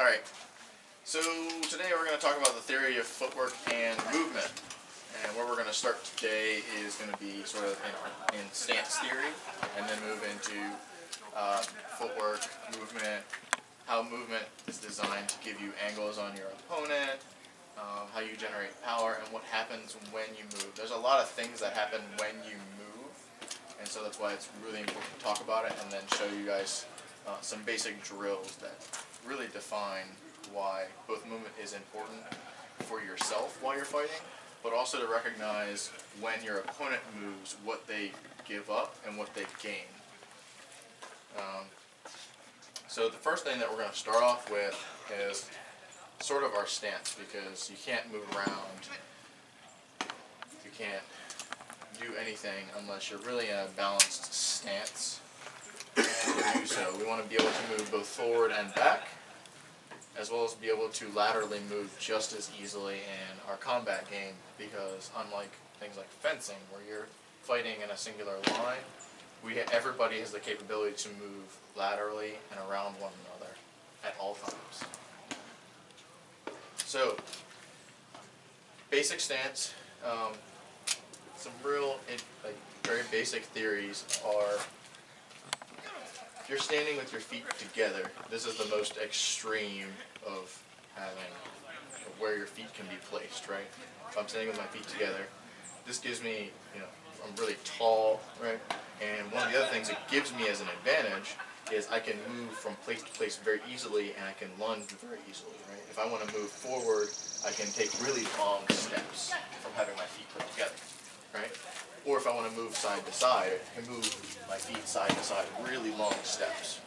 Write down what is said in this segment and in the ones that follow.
Alright, so today we're going to talk about the theory of footwork and movement. And where we're going to start today is going to be sort of in stance theory, and then move into footwork, movement, how movement is designed to give you angles on your opponent, how you generate power, and what happens when you move. There's a lot of things that happen when you move, and so that's why it's really important to talk about it and then show you guys some basic drills that really define why both movement is important for yourself while you're fighting, but also to recognize when your opponent moves, what they give up and what they gain. So the first thing that we're going to start off with is sort of our stance, because you can't move around, you can't do anything unless you're really in a balanced stance to do so. We want to be able to move both forward and back, as well as be able to laterally move just as easily in our combat game, because unlike things like fencing, where you're fighting in a singular line, everybody has the capability to move laterally and around one another at all times. So, basic stance, some real, very basic theories are, if you're standing with your feet together, this is the most extreme of having where your feet can be placed, right? If I'm standing with my feet together, this gives me, I'm really tall, right? And one of the other things it gives me as an advantage is I can move from place to place very easily, and I can lunge very easily, right? If I want to move forward, I can take really long steps from having my feet put together, right? Or if I want to move side to side, I can move my feet side to side, really long steps,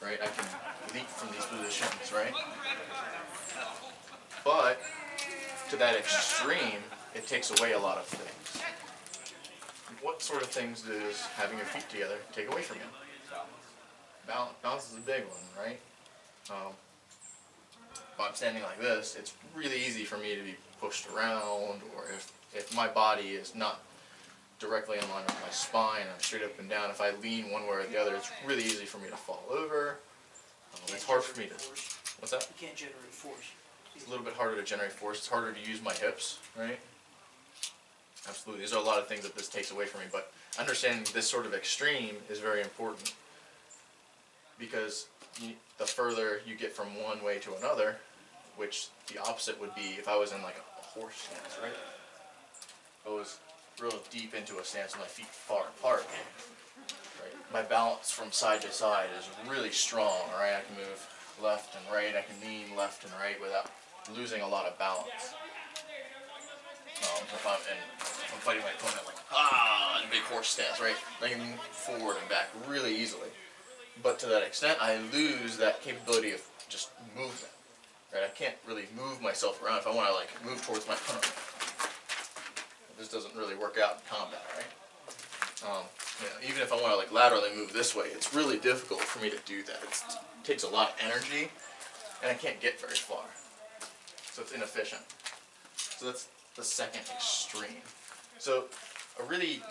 right? I can leap from these positions, right? But to that extreme, it takes away a lot of things. What sort of things does having your feet together take away from you? Balance is a big one, right? If I'm standing like this, it's really easy for me to be pushed around, or if my body is not directly in line with my spine, I'm straight up and down, if I lean one way or the other, it's really easy for me to fall over. It's hard for me to... What's that? You can't generate force. It's a little bit harder to generate force. It's harder to use my hips, right? Absolutely. These are a lot of things that this takes away from me, but understanding this sort of extreme is very important, because the further you get from one way to another, which the opposite would be if I was in like a horse stance, right? If I was real deep into a stance with my feet far apart, right? My balance from side to side is really strong, right? I can move left and right, I can lean left and right without losing a lot of balance. If I'm fighting my opponent like, in a big horse stance, right? I can move forward and back really easily. But to that extent, I lose that capability of just movement, right? I can't really move myself around if I want to move towards my opponent. This doesn't really work out in combat, right? Even if I want to laterally move this way, it's really difficult for me to do that. It takes a lot of energy, and I can't get very far. So it's inefficient. So that's the second extreme. So a really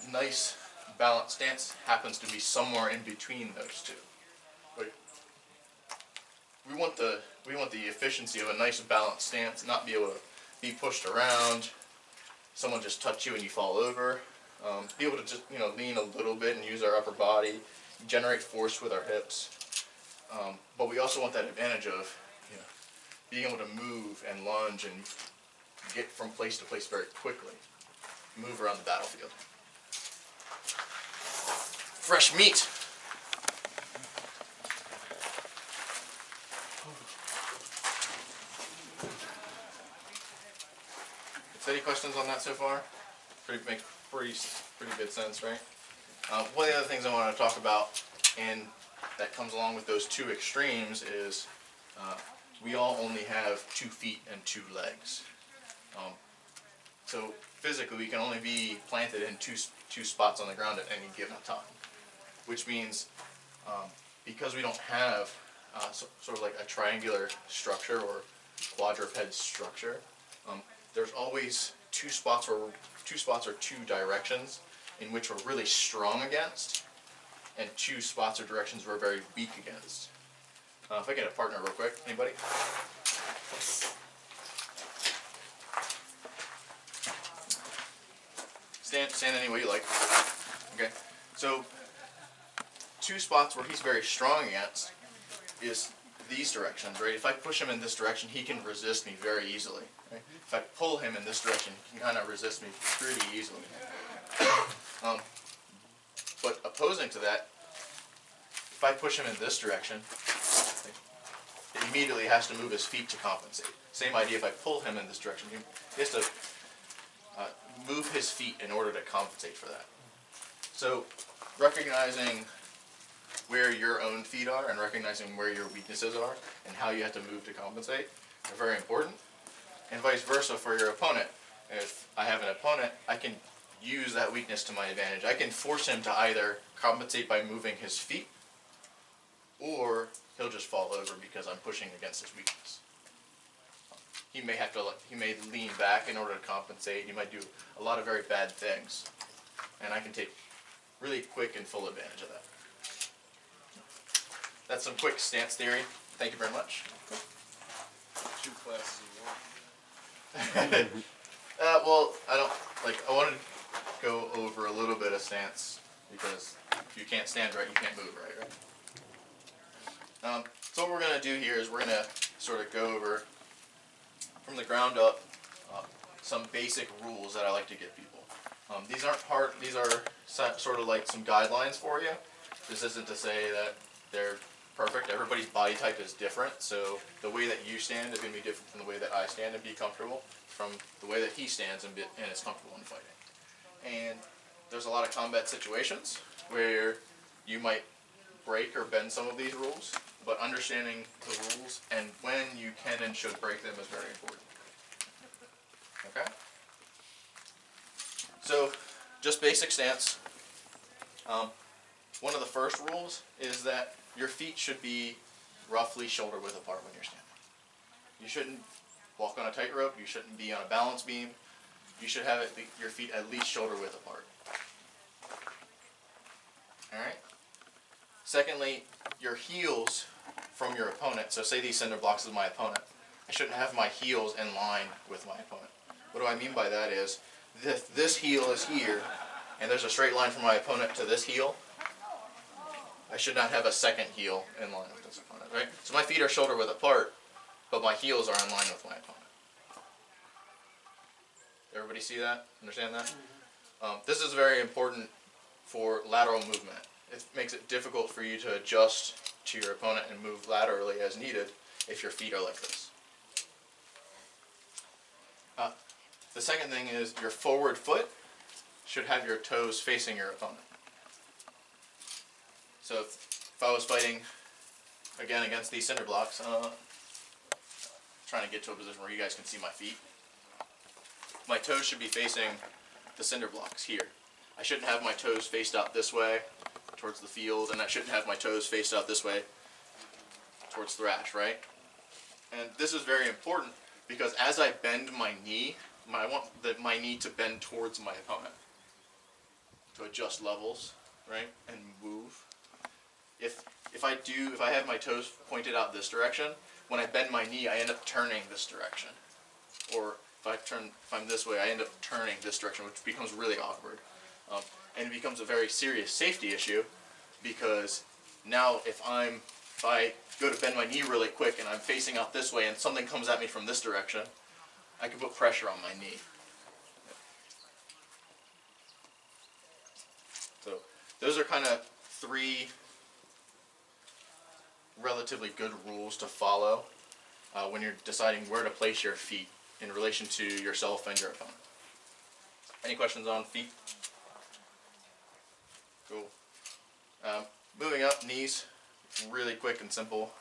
nice balanced stance happens to be somewhere in between those two. But we want the efficiency of a nice balanced stance, not be able to be pushed around, someone just touch you and you fall over. Be able to just lean a little bit and use our upper body, generate force with our hips. But we also want that advantage of being able to move and lunge and get from place to place very quickly. Move around the battlefield. Fresh meat. Any questions on that so far? Makes pretty good sense, right? One of the other things I want to talk about, and that comes along with those two extremes, is we all only have 2 feet and 2 legs. So physically, we can only be planted in two spots on the ground at any given time, which means because we don't have sort of like a triangular structure or quadruped structure, there's always 2 spots or 2 directions in which we're really strong against, and 2 spots or directions we're very weak against. If I get a partner real quick, anybody? Stand any way you like. Okay. So 2 spots where he's very strong against is these directions, right? If I push him in this direction, he can resist me very easily. Right? If I pull him in this direction, he can kind of resist me pretty easily. But opposing to that, if I push him in this direction, he immediately has to move his feet to compensate. Same idea if I pull him in this direction. He has to move his feet in order to compensate for that. So recognizing where your own feet are and recognizing where your weaknesses are and how you have to move to compensate are very important. And vice versa for your opponent. If I have an opponent, I can use that weakness to my advantage. I can force him to either compensate by moving his feet, or he'll just fall over because I'm pushing against his weakness. He may lean back in order to compensate. He might do a lot of very bad things, and I can take really quick and full advantage of that. That's some quick stance theory. Thank you very much. 2 classes in 1. Well, I wanted to go over a little bit of stance, because if you can't stand right, you can't move right? So what we're going to do here is we're going to sort of go over, from the ground up, some basic rules that I like to give people. These aren't hard, these are sort of like some guidelines for you. This isn't to say that they're perfect. Everybody's body type is different, so the way that you stand is going to be different from the way that I stand and be comfortable, from the way that he stands and is comfortable in fighting. And there's a lot of combat situations where you might break or bend some of these rules, but understanding the rules and when you can and should break them is very important. Okay? So, just basic stance. One of the first rules is that your feet should be roughly shoulder width apart when you're standing. You shouldn't walk on a tightrope. You shouldn't be on a balance beam. You should have your feet at least shoulder width apart. Alright? Secondly, your heels from your opponent. So say these cinder blocks is my opponent. I shouldn't have my heels in line with my opponent. What do I mean by that is, this heel is here, and there's a straight line from my opponent to this heel. I should not have a second heel in line with this opponent, right? So my feet are shoulder width apart, but my heels are in line with my opponent. Everybody see that? Understand that? This is very important for lateral movement. It makes it difficult for you to adjust to your opponent and move laterally as needed if your feet are like this. The second thing is your forward foot should have your toes facing your opponent. So if I was fighting, again, against these cinder blocks, trying to get to a position where you guys can see my feet, my toes should be facing the cinder blocks here. I shouldn't have my toes faced out this way towards the field, and I shouldn't have my toes faced out this way towards thrash, right? And this is very important because as I bend my knee, I want my knee to bend towards my opponent to adjust levels, right, and move. If I have my toes pointed out this direction, when I bend my knee, I end up turning this direction. Or if I'm this way, I end up turning this direction, which becomes really awkward. And it becomes a very serious safety issue because now if I go to bend my knee really quick and I'm facing out this way and something comes at me from this direction, I can put pressure on my knee. So those are kind of 3 relatively good rules to follow when you're deciding where to place your feet in relation to yourself and your opponent. Any questions on feet? Cool. Moving up, knees, really quick and simple.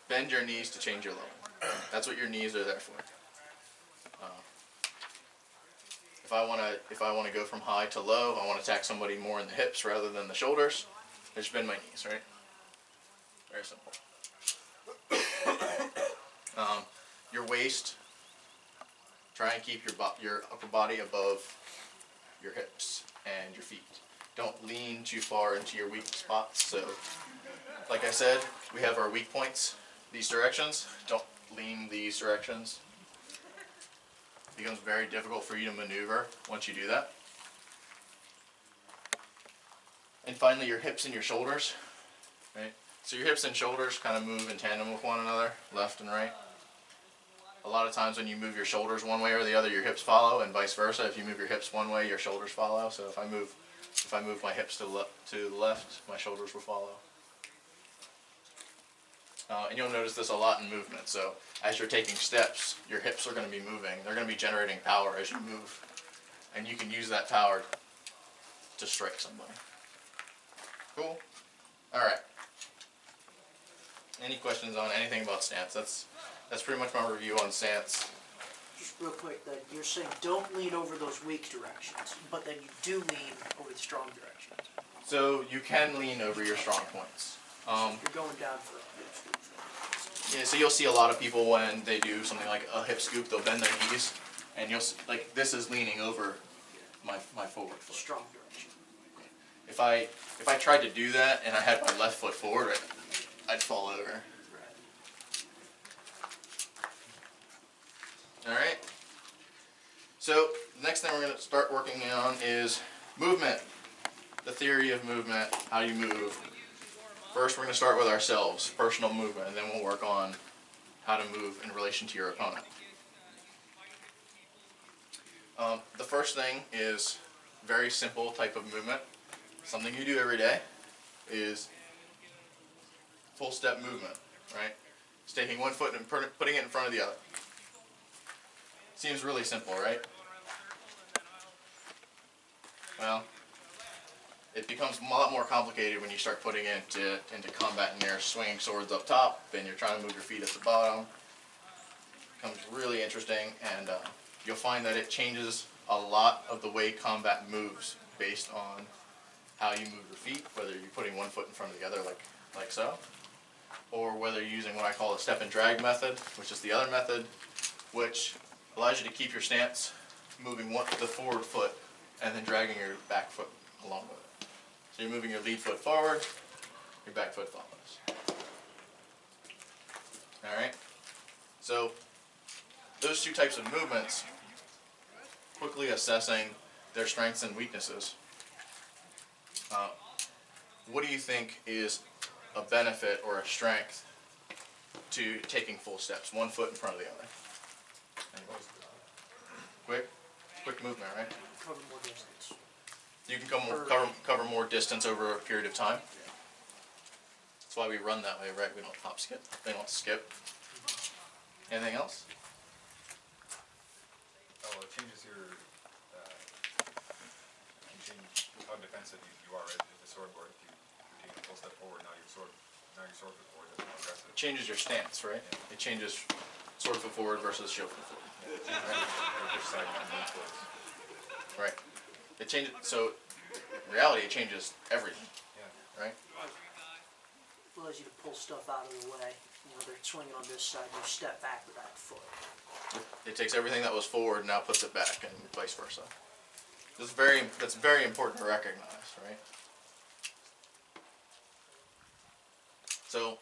Bend your knees to change your level. That's what your knees are there for. If I want to go from high to low, I want to attack somebody more in the hips rather than the shoulders, I just bend my knees, right? Very simple. Your waist, try and keep your upper body above your hips and your feet. Don't lean too far into your weak spots. So like I said, we have our weak points, these directions. Don't lean these directions. It becomes very difficult for you to maneuver once you do that. And finally, your hips and your shoulders, right? So your hips and shoulders kind of move in tandem with one another, left and right. A lot of times when you move your shoulders one way or the other, your hips follow, and vice versa. If you move your hips one way, your shoulders follow. So if I move my hips to the left, my shoulders will follow. And you'll notice this a lot in movement. So as you're taking steps, your hips are going to be moving. They're going to be generating power as you move. And you can use that power to strike somebody. Cool? Alright. Any questions on anything about stance? That's pretty much my review on stance. Just real quick, that you're saying don't lean over those weak directions, but then you do lean over the strong directions. So you can lean over your strong points. You're going down for a hip scoop. Yeah, so you'll see a lot of people when they do something like a hip scoop, they'll bend their knees, and you'll see, like, this is leaning over my forward foot. Strong direction. If I tried to do that and I had my left foot forward, I'd fall over. Alright, so the next thing we're going to start working on is movement, the theory of movement, how you move. First we're going to start with ourselves, personal movement, and then we'll work on how to move in relation to your opponent. The first thing is very simple type of movement, something you do every day, is full step movement, right? It's taking one foot and putting it in front of the other. Seems really simple, right? Well, it becomes a lot more complicated when you start putting it into combat and you're swinging swords up top, then you're trying to move your feet at the bottom. It becomes really interesting, and you'll find that it changes a lot of the way combat moves based on how you move your feet, whether you're putting one foot in front of the other like so, or whether you're using what I call a step and drag method, which is the other method, which allows you to keep your stance moving the forward foot and then dragging your back foot along with it. So you're moving your lead foot forward, your back foot follows. Alright? So those two types of movements, quickly assessing their strengths and weaknesses. What do you think is a benefit or a strength to taking full steps, one foot in front of the other? Quick movement, right? Cover more distance. You can cover more distance over a period of time. That's why we run that way, right? We don't hop skip. They don't skip. Anything else? Oh, it changes your, you change how defensive you are, right? With the sword board, if you're taking a full step forward, now your sword foot forward is more aggressive. It changes your stance, right? It changes sword foot forward versus shield foot forward. Which side you can move towards. Right. It changes. So, in reality, it changes everything. Yeah. Right. Allows you to pull stuff out of the way. You know, they're swinging on this side, you step back with that foot. It takes everything that was forward and now puts it back, and vice versa. That's very important to recognize, right? So,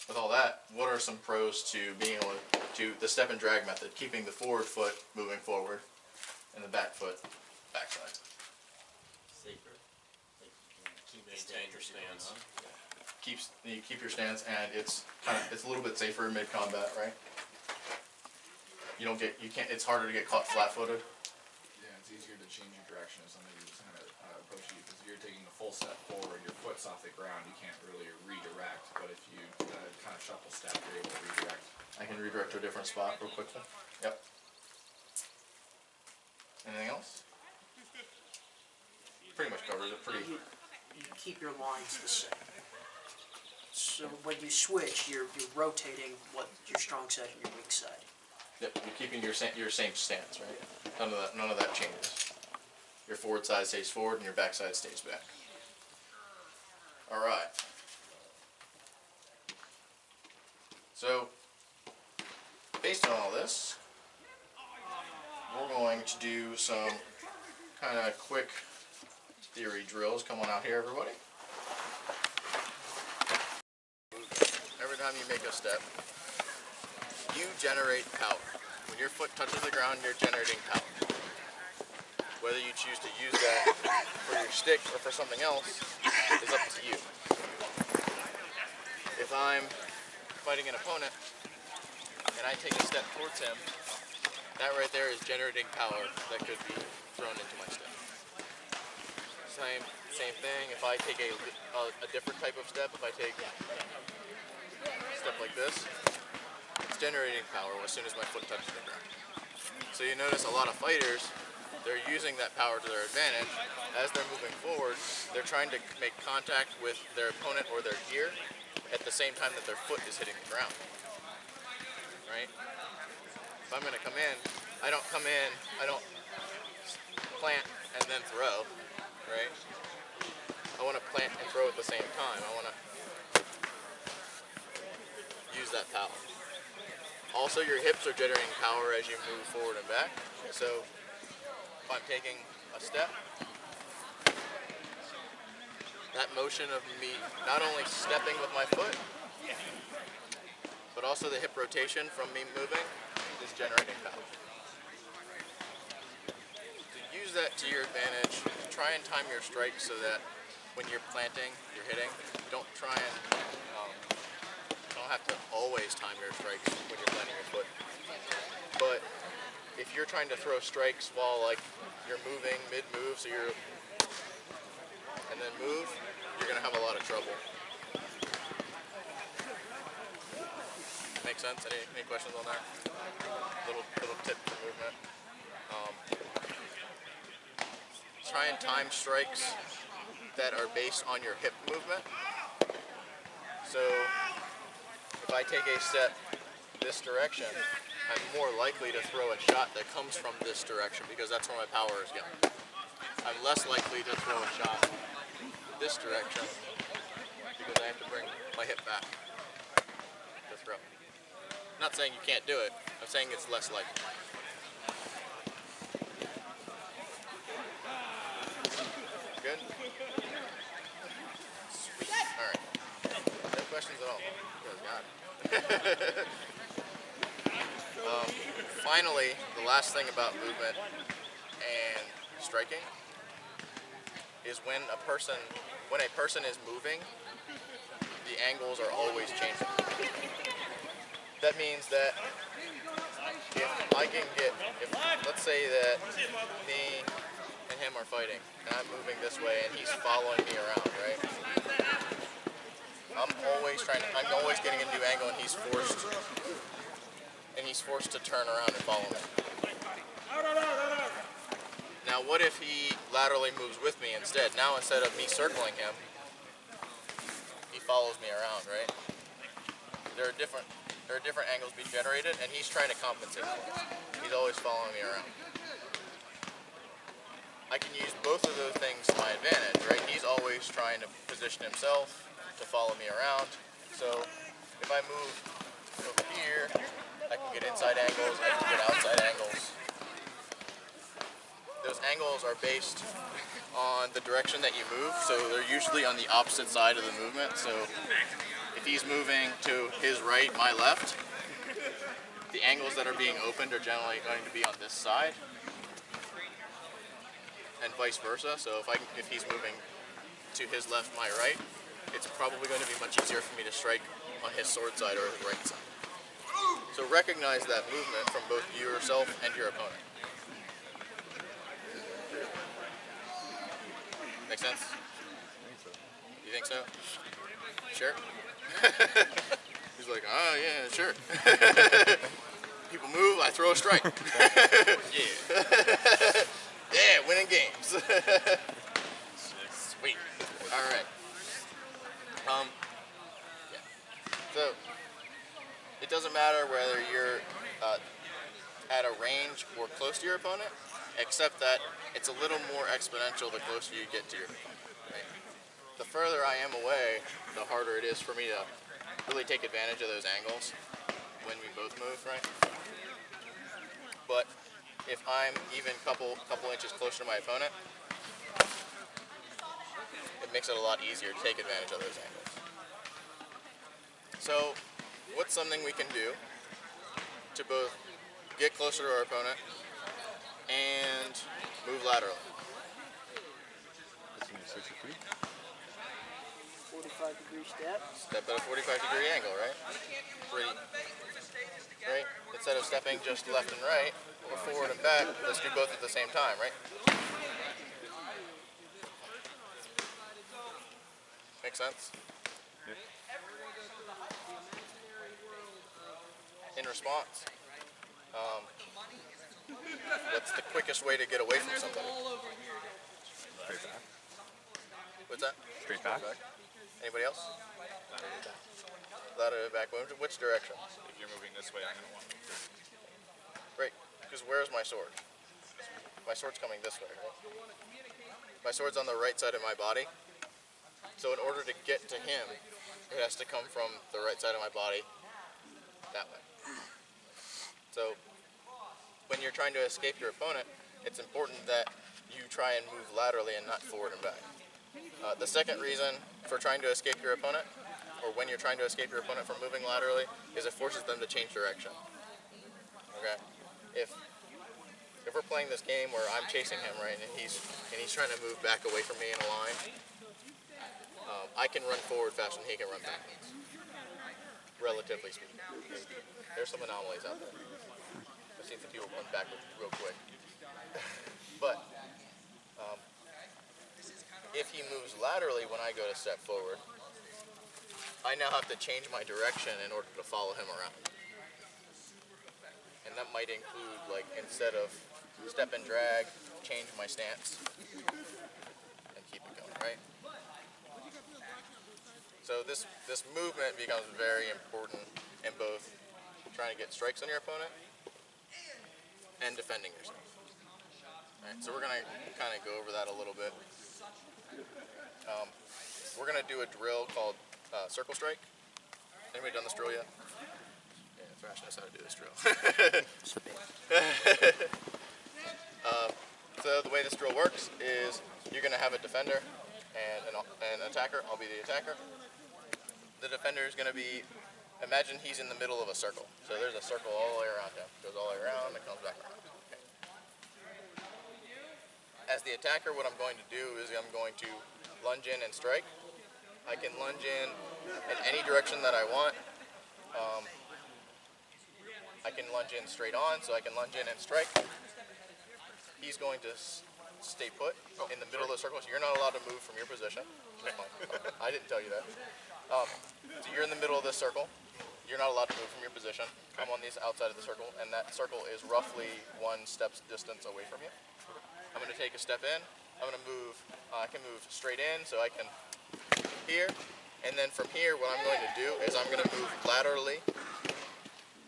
with all that, what are some pros to being able to the step and drag method, keeping the forward foot moving forward and the back foot backside? Safer. Like you can Maintain your stance. You keep your stance, and it's a little bit safer in mid combat, right? It's harder to get caught flat-footed. Yeah, it's easier to change your direction if somebody's kind of approaching you, because you're taking a full step forward, your foot's off the ground, you can't really redirect, but if you kind of shuffle step, you're able to redirect. I can redirect to a different spot real quickly. Yep. Anything else? Pretty much covers it. You keep your lines the same. So when you switch, you're rotating what your strong side and your weak side. Yep. You're keeping your same stance, right? None of that changes. Your forward side stays forward, and your back side stays back. All right. So, based on all this, we're going to do some kind of quick theory drills. Come on out here, everybody. you make a step, you generate power. When your foot touches the ground, you're generating power. Whether you choose to use that for your stick or for something else is up to you. If I'm fighting an opponent and I take a step towards him, that right there is generating power that could be thrown into my step. Same thing, if I take a different type of step, if I take a step like this, it's generating power as soon as my foot touches the ground. So you notice a lot of fighters, they're using that power to their advantage. As they're moving forward, they're trying to make contact with their opponent or their gear at the same time that their foot is hitting the ground. Right? If I'm going to come in, I don't plant and then throw, right? I want to plant and throw at the same time. I want to use that power. Also, your hips are generating power as you move forward and back. So if I'm taking a step, that motion of me not only stepping with my foot, but also the hip rotation from me moving is generating power. To use that to your advantage, try and time your strikes so that when you're planting, you're hitting, don't have to always time your strikes when you're planting your foot. But if you're trying to throw strikes while like you're moving mid-move, and then move, you're gonna have a lot of trouble. Make sense? Any questions on that? Little tip for movement. Try and time strikes that are based on your hip movement. So if I take a step this direction, I'm more likely to throw a shot that comes from this direction because that's where my power is going. I'm less likely to throw a shot this direction because I have to bring my hip back to throw. I'm not saying you can't do it, I'm saying it's less likely. Good? Sweet. Alright. No questions at all. You guys got it. Finally, the last thing about movement and striking is when a person is moving, the angles are always changing. That means that let's say that me and him are fighting, and I'm moving this way, and he's following me around, right? I'm always getting a new angle, and he's forced to turn around and follow me. Now, what if he laterally moves with me instead? Now, instead of me circling him, he follows me around, right? There are different angles being generated, and he's trying to compensate for it. He's always following me around. I can use both of those things to my advantage, right? He's always trying to position himself to follow me around. So if I move over here, I can get inside angles, I can get outside angles. Those angles are based on the direction that you move, so they're usually on the opposite side of the movement. So if he's moving to his right, my left, the angles that are being opened are generally going to be on this side, and vice versa. So if he's moving to his left, my right, it's probably going to be much easier for me to strike on his sword side or his right side. So recognize that movement from both yourself and your opponent. Make sense? You think so? Sure? He's like, oh yeah, sure. People move, I throw a strike. Yeah. Yeah, winning games. Sweet. Alright. Yeah. So, it doesn't matter whether you're at a range or close to your opponent, except that it's a little more exponential the closer you get to your opponent. Right? The further I am away, the harder it is for me to really take advantage of those angles when we both move, right? But if I'm even couple inches closer to my opponent, it makes it a lot easier to take advantage of those angles. So what's something we can do to both get closer to our opponent and move laterally? 45-degree step. Step at a 45-degree angle, right? Pretty, right? Instead of stepping just left and right, or forward and back, let's do both at the same time, right? Make sense? In response, what's the quickest way to get away from somebody? Straight back. What's that? Straight back. Anybody else? Lateral back. Which direction? If you're moving this way, I'm gonna want to move this. Right. Because where's my sword? My sword's coming this way, right? My sword's on the right side of my body. So in order to get to him, it has to come from the right side of my body that way. So when you're trying to escape your opponent, it's important that you try and move laterally and not forward and back. The second reason for trying to escape your opponent, or when you're trying to escape your opponent from moving laterally, is it forces them to change direction. Okay? If we're playing this game where I'm chasing him, right, and he's trying to move back away from me in a line, I can run forward faster than he can run backwards, relatively speaking. There's some anomalies out there. I've seen some people run backwards real quick. But if he moves laterally when I go to step forward, I now have to change my direction in order to follow him around. And that might include, like, instead of step and drag, change my stance and keep it going, right? So this movement becomes very important in both trying to get strikes on your opponent and defending yourself. Right, so we're going to kind of go over that a little bit. We're going to do a drill called circle strike. Anybody done this drill yet? Yeah, Thrash knows how to do this drill. So the way this drill works is you're going to have a defender and an attacker. I'll be the attacker. The defender is going to be, imagine he's in the middle of a circle. So there's a circle all the way around him. Goes all the way around and comes back around. Okay. As the attacker, what I'm going to do is I'm going to lunge in and strike. I can lunge in any direction that I want. I can lunge in straight on, so I can lunge in and strike. He's going to stay put in the middle of the circle, so you're not allowed to move from your position. I didn't tell you that. So you're in the middle of this circle. You're not allowed to move from your position. I'm on the outside of the circle, and that circle is roughly 1 step's distance away from you. I'm going to take a step in. I'm going to move. I can move straight in, so I can here, and then from here, what I'm going to do is I'm going to move laterally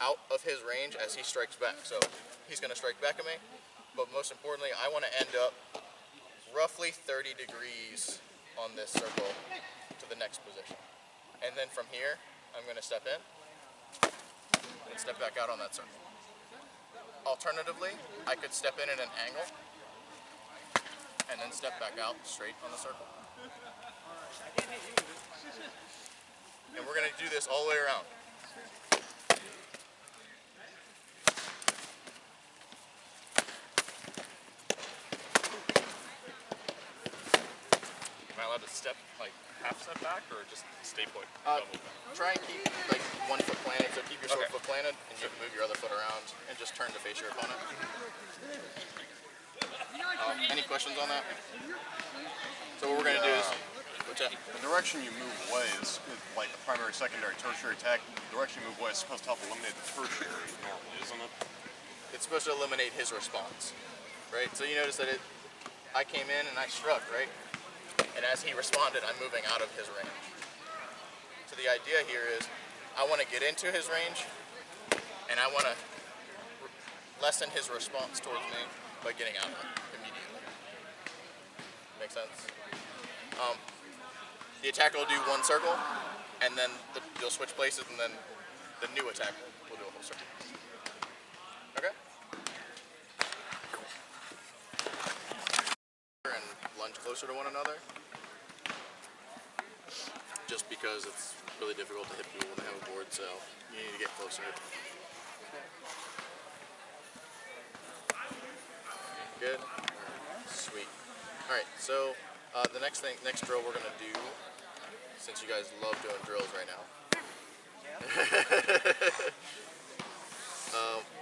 out of his range as he strikes back. So he's going to strike back at me, but most importantly, I want to end up roughly 30 degrees on this circle to the next position. And then from here, I'm going to step in and step back out on that circle. Alternatively, I could step in at an angle and then step back out straight on the circle. And we're going to do this all the way around. Am I allowed to step, like, half step back, or just stay put? Try and keep like 1 foot planted, so keep your sword Okay. foot planted, and you can move your other foot around and just turn to face your opponent. Any questions on that? So what we're going to do is, what's that? The direction you move away is like the primary, secondary, tertiary attack. The direction you move away is supposed to help eliminate the tertiary normally, isn't it? It's supposed to eliminate his response, right? So you notice that I came in and I struck, right? And as he responded, I'm moving out of his range. So the idea here is I want to get into his range, and I want to lessen his response towards me by getting out of it immediately. Make sense? The attacker will do 1 circle, and then you'll switch places, and then the new attacker will do a whole circle. Okay? And lunge closer to one another. Just because it's really difficult to hit people when they have a board, so you need to get closer. Good? Sweet. Alright, so the next drill we're gonna do, since you guys love doing drills right now,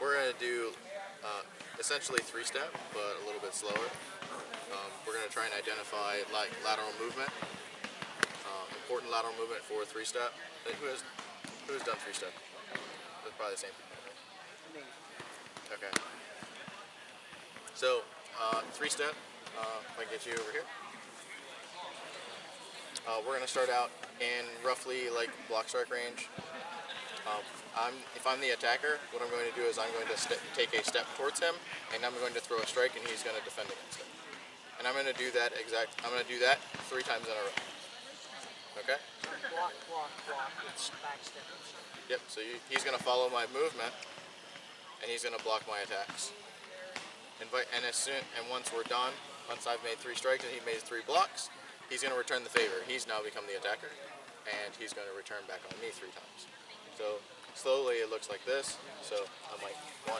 we're gonna do essentially 3-step, but a little bit slower. We're gonna try and identify like lateral movement, important lateral movement for 3-step. Who has done 3-step? That's probably the same people, right? Okay. So 3-step, if I get you over here. We're gonna start out in roughly like block strike range. If I'm the attacker, what I'm going to do is I'm going to take a step towards him, and I'm going to throw a strike, and he's going to defend against it. And I'm going to do that 3 times in a row. Okay? Block, block, block, it's back step. Yep, so he's going to follow my movement, and he's going to block my attacks. And once we're done, once I've made 3 strikes and he made 3 blocks, he's going to return the favor. He's now become the attacker, and he's going to return back on me 3 times. So slowly it looks like this. So I'm like 1,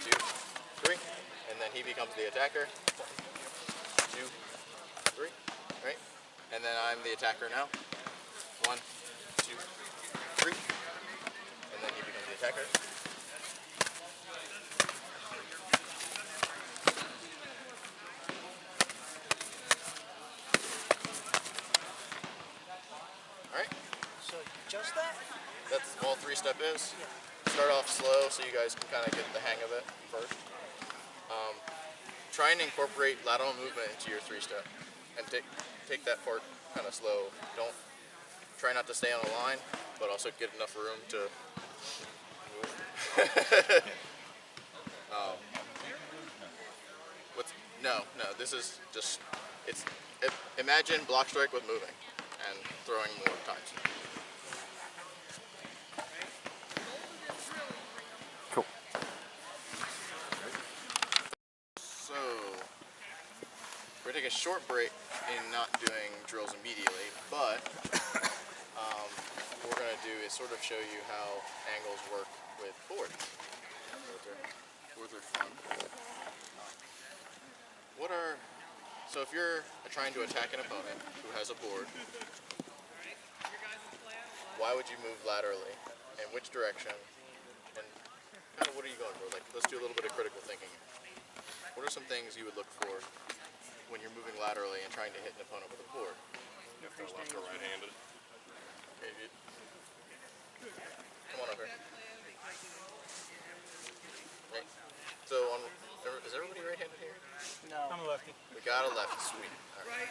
2, 3, and then he becomes the attacker. 1, 2, 3, right? And then I'm the attacker now. 1, 2, 3, and then he becomes the attacker. All right. So just that? That's all 3-step is. Start off slow so you guys can kind of get the hang of it first. Try and incorporate lateral movement into your 3-step, and take that part kind of slow. Try not to stay on a line, but also get enough room to move. No, this is just imagine block strike with moving and throwing more times. So, we're going to take a short break in not doing drills immediately, but what we're going to do is sort of show you how angles work with boards. Boards are fun. So if you're trying to attack an opponent who has a board, why would you move laterally? And which direction? And kind of what are you going for? Like, let's do a little bit of critical thinking here. What are some things you would look for when you're moving laterally and trying to hit an opponent with a board? If they're left or right-handed. Okay, dude. Come on over here. Right. So, is everybody right-handed here? No. I'm a lefty. We got a lefty, sweet. All right.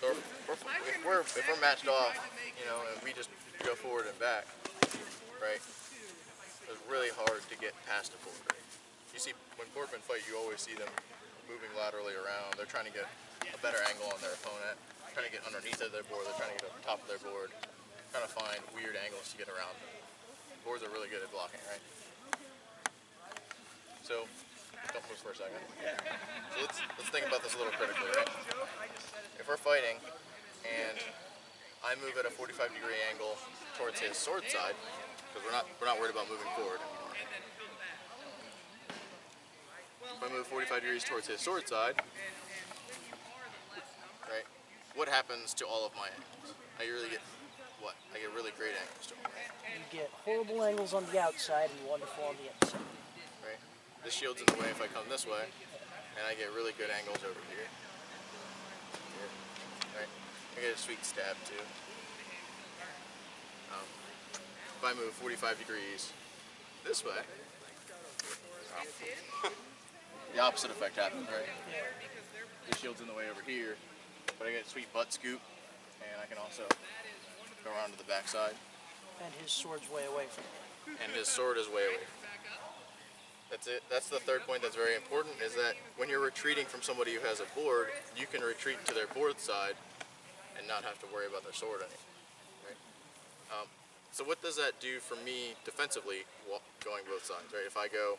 So if we're matched off, and we just go forward and back, right? It's really hard to get past a board, right? You see, when boardmen fight, you always see them moving laterally around. They're trying to get a better angle on their opponent, trying to get underneath of their board, they're trying to get up the top of their board, trying to find weird angles to get around them. Boards are really good at blocking, right? So, don't move for a second. So let's think about this a little critically, right? If we're fighting and I move at a 45-degree angle towards his sword side, because we're not worried about moving forward anymore. If I move 45 degrees towards his sword side, right? What happens to all of my angles? I get really great angles to them, right? You get horrible angles on the outside and wonderful on the inside. Right? This shield's in the way if I come this way, and I get really good angles over here. Right? I get a sweet stab too. If I move 45 degrees this way, the opposite effect happens, right? The shield's in the way over here, but I get a sweet butt scoop, and I can also go around to the backside. And his sword's way away from you. And his sword is way away. That's it. That's the third point that's very important, is that when you're retreating from somebody who has a board, you can retreat to their board side and not have to worry about their sword anymore. Right? So what does that do for me defensively, going both sides? Right? If I go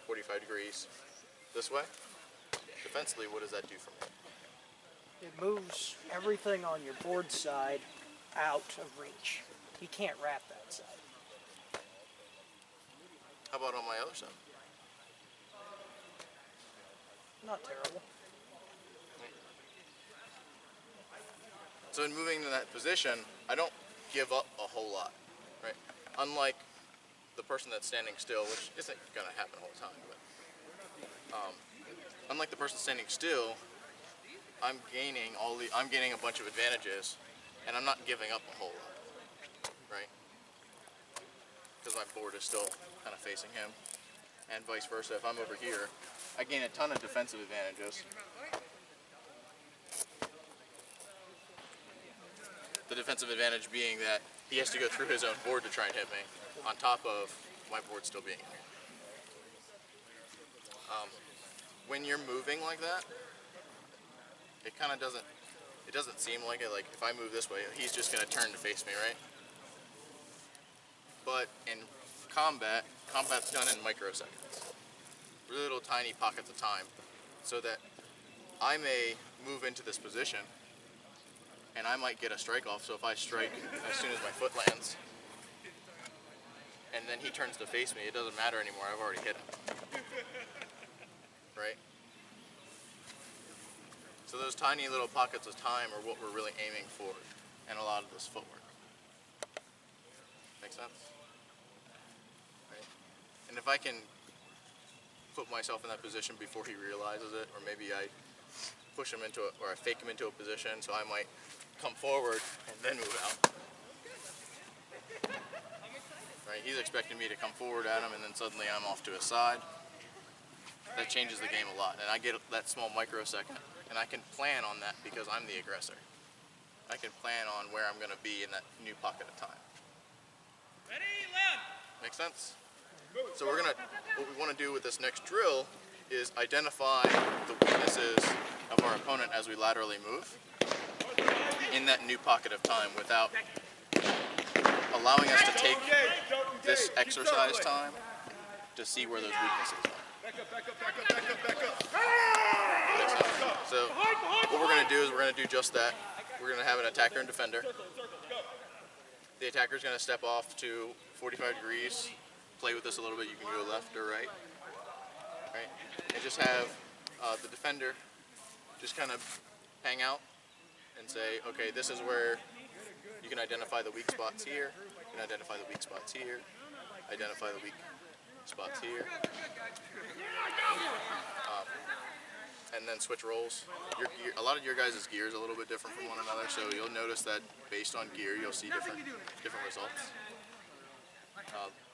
45 degrees this way, defensively, what does that do for me? It moves everything on your board side out of reach. He can't wrap that side. How about on my other side? Not terrible. So in moving to that position, I don't give up a whole lot, right? Unlike the person that's standing still, which isn't going to happen the whole time, but unlike the person standing still, I'm gaining a bunch of advantages, and I'm not giving up a whole lot, right? Because my board is still kind of facing him, and vice versa. If I'm over here, I gain a ton of defensive advantages. The defensive advantage being that he has to go through his own board to try and hit me, on top of my board still being here. When you're moving like that, it kind of doesn't seem like it. Like if I move this way, he's just going to turn to face me, right? But in combat's done in microseconds, little tiny pockets of time, so that I may move into this position and I might get a strike off. So if I strike as soon as my foot lands, and then he turns to face me, it doesn't matter anymore. I've already hit him. Right? So those tiny little pockets of time are what we're really aiming for in a lot of this footwork. Make sense? Right? And if I can put myself in that position before he realizes it, or maybe I push him into it, or I fake him into a position, so I might come forward and then move out. Right? He's expecting me to come forward at him, and then suddenly I'm off to his side. That changes the game a lot, and I get that small microsecond, and I can plan on that because I'm the aggressor. I can plan on where I'm going to be in that new pocket of time. Ready, left. Make sense? So what we want to do with this next drill is identify the weaknesses of our opponent as we laterally move in that new pocket of time without allowing us to take this exercise time to see where those weaknesses are. So what we're going to do is we're going to do just that. We're going to have an attacker and defender. The attacker is going to step off to 45 degrees, play with this a little bit. You can go left or right. Right? And just have the defender just kind of hang out and say, okay, this is where you can identify the weak spots here. You can identify the weak spots here. Identify the weak spots here. And then switch roles. A lot of your guys' gear is a little bit different from one another, so you'll notice that based on gear, you'll see different results.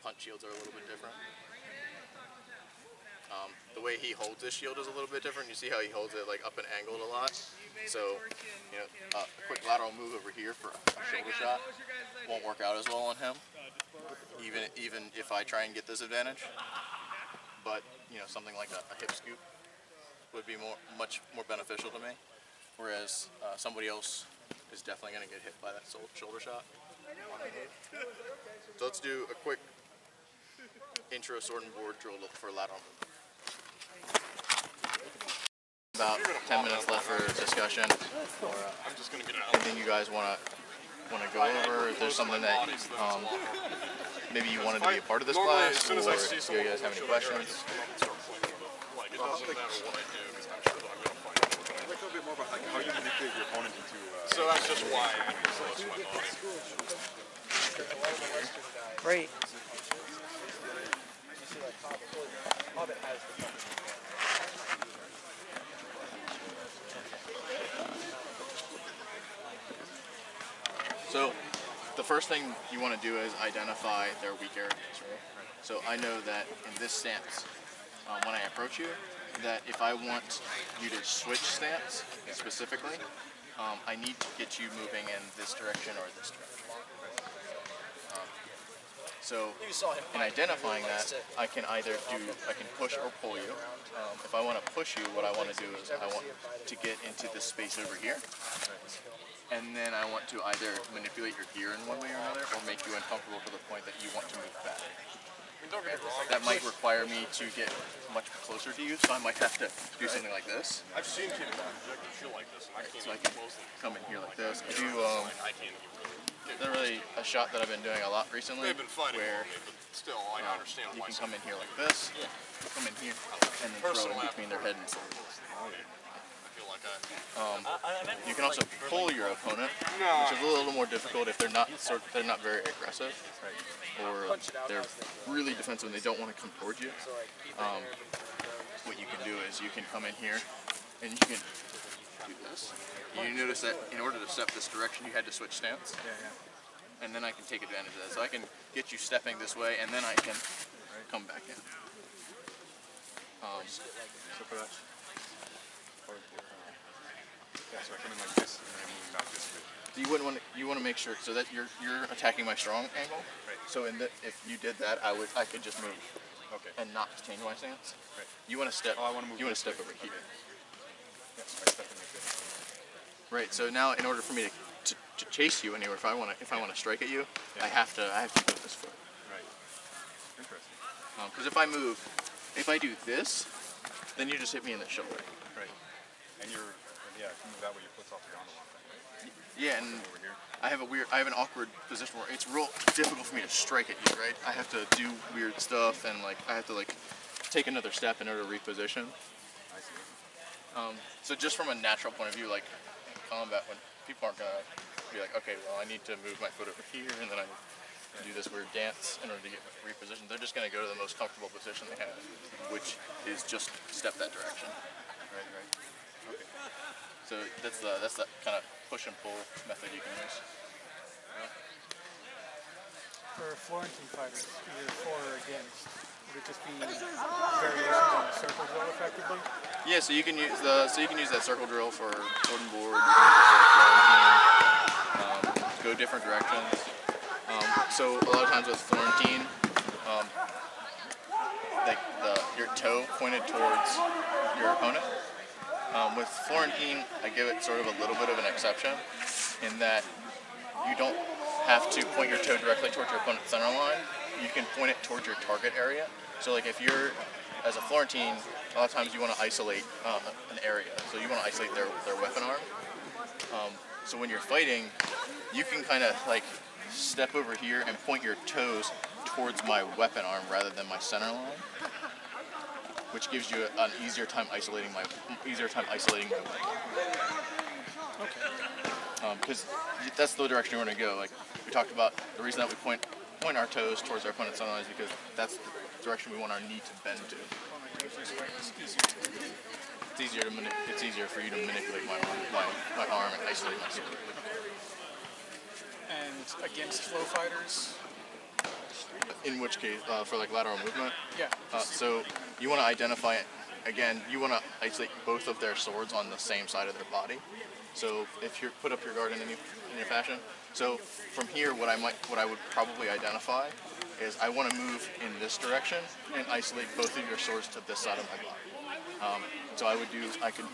Punch shields are a little bit different. The way he holds his shield is a little bit different. You see how he holds it like up and angled a lot. So, a quick lateral move over here for a shoulder shot won't work out as well on him, even if I try and get this advantage. But something like a hip scoop would be much more beneficial to me, whereas somebody else is definitely going to get hit by that shoulder shot. So let's do a quick intro sword and board drill for lateral move. About 10 minutes left for discussion, or anything you guys want to go over. If there's something that maybe you wanted to be a part of this class, or if you guys have any questions. It doesn't matter what I do because I'm sure that I'm going to find out. I'd like to know a bit more about how you manipulate your opponent into. So that's just why I'm close to my boss. Great. So the first thing you want to do is identify their weak areas, right? So I know that in this stance, when I approach you, that if I want you to switch stance specifically, I need to get you moving in this direction or this direction. So in identifying that, I can push or pull you. If I want to push you, what I want to do is I want to get into this space over here. And then I want to either manipulate your gear in one way or another, or make you uncomfortable to the point that you want to move back. don't get me wrong. that might require me to get much closer to you, so I might have to do something like this. I've seen kids projecting shit like this, and I can't So I even can close them. come in here like this. I do, I can't even really get they're really a shot that I've been doing a lot recently. They've been fighting where for me, but still, I understand you why can some come in here like this, come in here, and then throw in between their head and sword. I feel like You can also pull your opponent, which is a little more difficult if they're not very aggressive, or they're really defensive and they don't want to come towards you. What you can do is you can come in here and you can do this. You notice that in order to step this direction, you had to switch stance. And then I can take advantage of that. So I can get you stepping this way, and then I can come back in. Yeah, so I come in like this, and then I'm moving back this way. So you want to make sure so that you're attacking my strong angle. Right. So if you did that, I could just move Okay. and not change my stance. Right. You want to step. Oh, I wanna move You want to this step over here. Yeah, so I step in like this. Right. So now, in order for me to chase you anywhere, if I want to strike at you, Yeah. I have to move this foot. Right. Interesting. Because if I do this, then you just hit me in the shoulder. Right. And yeah, if you move that way, your foot's off the ground a lot. Right? Yeah, and Over here. I have an awkward position where it's real difficult for me to strike at you, right? I have to do weird stuff, and I have to take another step in order to reposition. I see. So just from a natural point of view, like in combat, when people aren't gonna be like, okay, well, I need to move my foot over here, and then I do this weird dance in order to get repositioned. They're just gonna go to the most comfortable position they have, which is just step that direction. Right, right. Okay. So that's the kind of push and pull method you can use. For Florentine fighters, either for or against, would it just be variations on the circle drill effectively? Yeah, so you can use that circle drill for sword and board. You can use it for Florentine, to go different directions. So a lot of times with Florentine, your toe pointed towards your opponent. With Florentine, I give it sort of a little bit of an exception in that you don't have to point your toe directly towards your opponent's center line. You can point it towards your target area. So if you're, as a Florentine, a lot of times you want to isolate an area. So you want to isolate their weapon arm. So when you're fighting, you can kind of step over here and point your toes towards my weapon arm rather than my center line, which gives you an easier time isolating my weapon. Okay. Because that's the direction we're going to go. We talked about, the reason that we point our toes towards our opponent's center line is because that's the direction we want our knee to bend to. It's easier for you to manipulate my arm and isolate my sword. And against flow fighters? In which case, for lateral movement, Yeah. so you want to identify, again, you want to isolate both of their swords on the same side of their body. So if you put up your guard in any fashion, so from here, what I would probably identify is I want to move in this direction and isolate both of your swords to this side of my body. So I could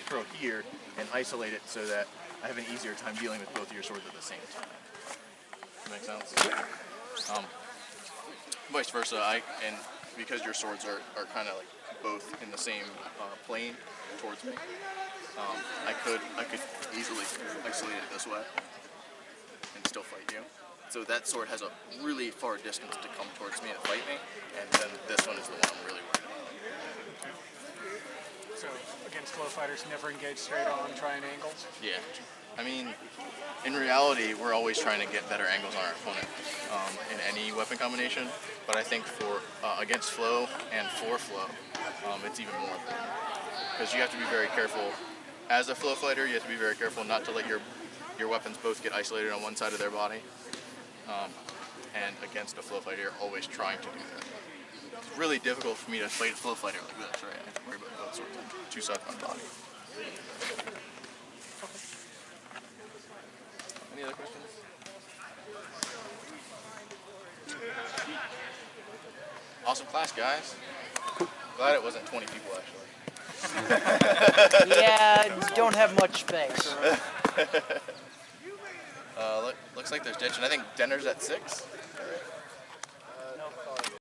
throw here and isolate it so that I have an easier time dealing with both of your swords at the same time. Does that make sense? Vice versa, and because your swords are kind of both in the same plane towards me, I could easily isolate it this way and still fight you. So that sword has a really far distance to come towards me and fight me, and then this one is the one I'm really worried about. So against flow fighters, never engage straight on, try and angles? Yeah. I mean, in reality, we're always trying to get better angles on our opponent in any weapon combination. But I think for against flow and for flow, it's even more important because you have to be very careful. As a flow fighter, you have to be very careful not to let your weapons both get isolated on one side of their body. And against a flow fighter, you're always trying to do that. It's really difficult for me to fight a flow fighter like this, right? I have to worry about both sorts of two sides of my body. Any other questions? Awesome class, guys. Glad it wasn't 20 people, actually. Yeah, don't have much space. Looks like there's ditch, and I think dinner's at 6.